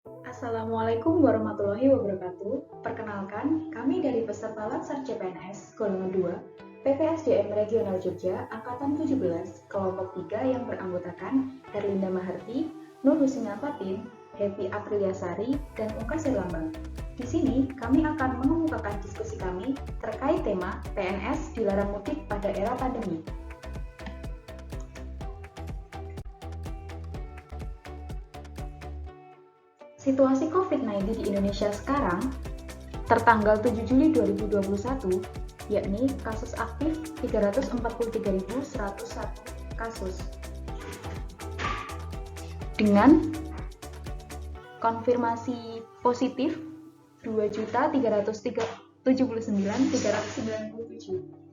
Assalamualaikum warahmatullahi wabarakatuh. Perkenalkan, kami dari peserta Latsar CPNS golongan 2, PPSDM Regional Jogja, Angkatan 17, kelompok 3 yang beranggotakan Herlinda Maharti, Nur Husina Fatin, Happy Apriliasari, dan Ungkas Herlambang. Di sini, kami akan mengemukakan diskusi kami terkait tema PNS dilarang mudik pada era pandemi. Situasi COVID-19 di Indonesia sekarang, tertanggal 7 Juli 2021, yakni kasus aktif 343.101 kasus. Dengan konfirmasi positif 2.379.397.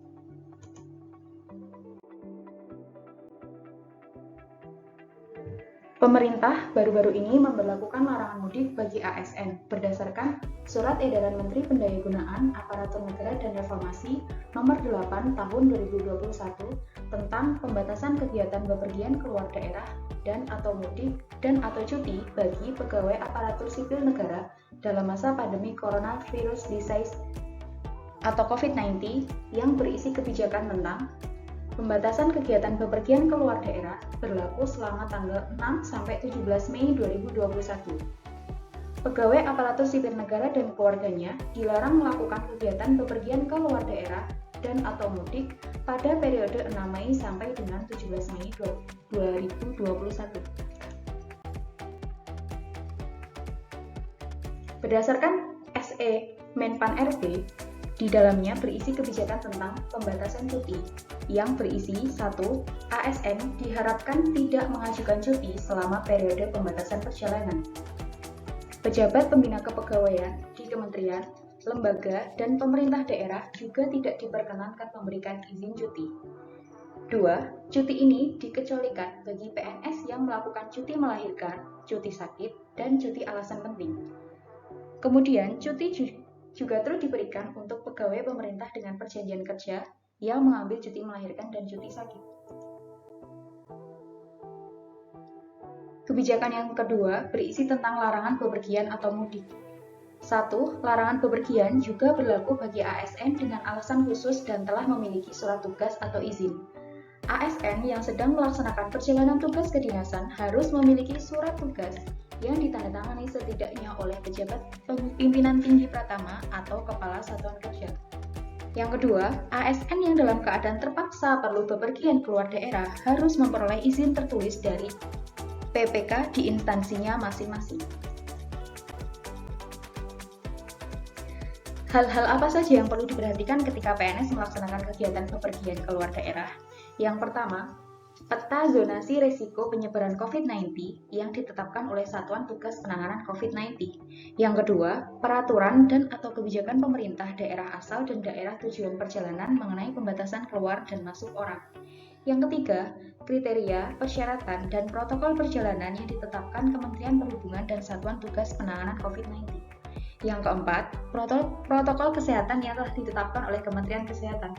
Pemerintah baru-baru ini memberlakukan larangan mudik bagi ASN berdasarkan Surat Edaran Menteri Pendayagunaan Aparatur Negara dan Reformasi Nomor 8 Tahun 2021 tentang pembatasan kegiatan bepergian keluar daerah dan atau mudik dan atau cuti bagi pegawai aparatur sipil negara dalam masa pandemi coronavirus disease atau COVID-19 yang berisi kebijakan tentang pembatasan kegiatan bepergian keluar daerah berlaku selama tanggal 6 sampai 17 Mei 2021. Pegawai aparatur sipil negara dan keluarganya dilarang melakukan kegiatan bepergian ke luar daerah dan atau mudik pada periode 6 Mei sampai dengan 17 Mei 2021. Berdasarkan SE Menpan RB, di dalamnya berisi kebijakan tentang pembatasan cuti yang berisi 1. ASN diharapkan tidak mengajukan cuti selama periode pembatasan perjalanan. Pejabat pembina kepegawaian di kementerian, lembaga, dan pemerintah daerah juga tidak diperkenankan memberikan izin cuti. 2. Cuti ini dikecualikan bagi PNS yang melakukan cuti melahirkan, cuti sakit, dan cuti alasan penting. Kemudian, cuti juga terus diberikan untuk pegawai pemerintah dengan perjanjian kerja yang mengambil cuti melahirkan dan cuti sakit. Kebijakan yang kedua berisi tentang larangan bepergian atau mudik. 1. Larangan bepergian juga berlaku bagi ASN dengan alasan khusus dan telah memiliki surat tugas atau izin. ASN yang sedang melaksanakan perjalanan tugas kedinasan harus memiliki surat tugas yang ditandatangani setidaknya oleh pejabat pimpinan tinggi pratama atau kepala satuan kerja. Yang kedua, ASN yang dalam keadaan terpaksa perlu bepergian keluar daerah harus memperoleh izin tertulis dari PPK di instansinya masing-masing. Hal-hal apa saja yang perlu diperhatikan ketika PNS melaksanakan kegiatan bepergian keluar daerah? Yang pertama, peta zonasi risiko penyebaran COVID-19 yang ditetapkan oleh Satuan Tugas Penanganan COVID-19. Yang kedua, peraturan dan atau kebijakan pemerintah daerah asal dan daerah tujuan perjalanan mengenai pembatasan keluar dan masuk orang. Yang ketiga, kriteria, persyaratan, dan protokol perjalanan yang ditetapkan Kementerian Perhubungan dan Satuan Tugas Penanganan COVID-19. Yang keempat, protokol kesehatan yang telah ditetapkan oleh Kementerian Kesehatan.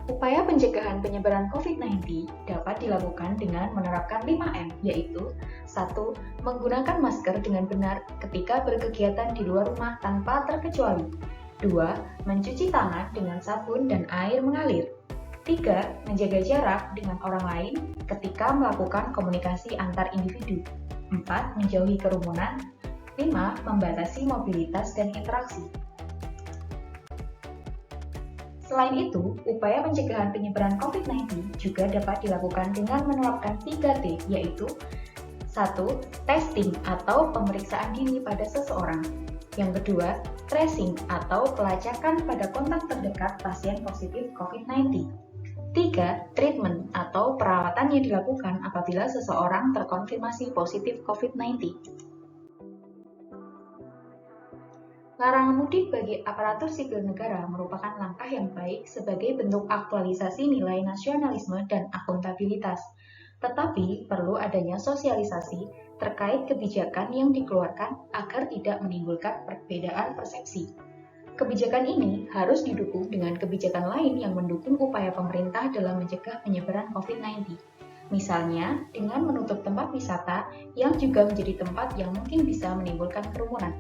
Upaya pencegahan penyebaran COVID-19 dapat dilakukan dengan menerapkan 5M, yaitu 1. Menggunakan masker dengan benar ketika berkegiatan di luar rumah tanpa terkecuali. 2. Mencuci tangan dengan sabun dan air mengalir. 3. Menjaga jarak dengan orang lain ketika melakukan komunikasi antar individu. 4. Menjauhi kerumunan. 5. Membatasi mobilitas dan interaksi. Selain itu, upaya pencegahan penyebaran COVID-19 juga dapat dilakukan dengan menerapkan 3T, yaitu 1. Testing atau pemeriksaan diri pada seseorang. Yang kedua, tracing atau pelacakan pada kontak terdekat pasien positif COVID-19. 3. Treatment atau perawatan yang dilakukan apabila seseorang terkonfirmasi positif COVID-19. Larangan mudik bagi aparatur sipil negara merupakan langkah yang baik sebagai bentuk aktualisasi nilai nasionalisme dan akuntabilitas. Tetapi perlu adanya sosialisasi terkait kebijakan yang dikeluarkan agar tidak menimbulkan perbedaan persepsi. Kebijakan ini harus didukung dengan kebijakan lain yang mendukung upaya pemerintah dalam mencegah penyebaran COVID-19. Misalnya, dengan menutup tempat wisata yang juga menjadi tempat yang mungkin bisa menimbulkan kerumunan.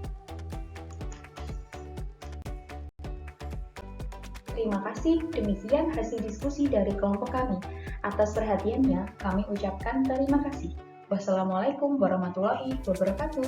Terima kasih, demikian hasil diskusi dari kelompok kami. Atas perhatiannya, kami ucapkan terima kasih. Wassalamualaikum warahmatullahi wabarakatuh.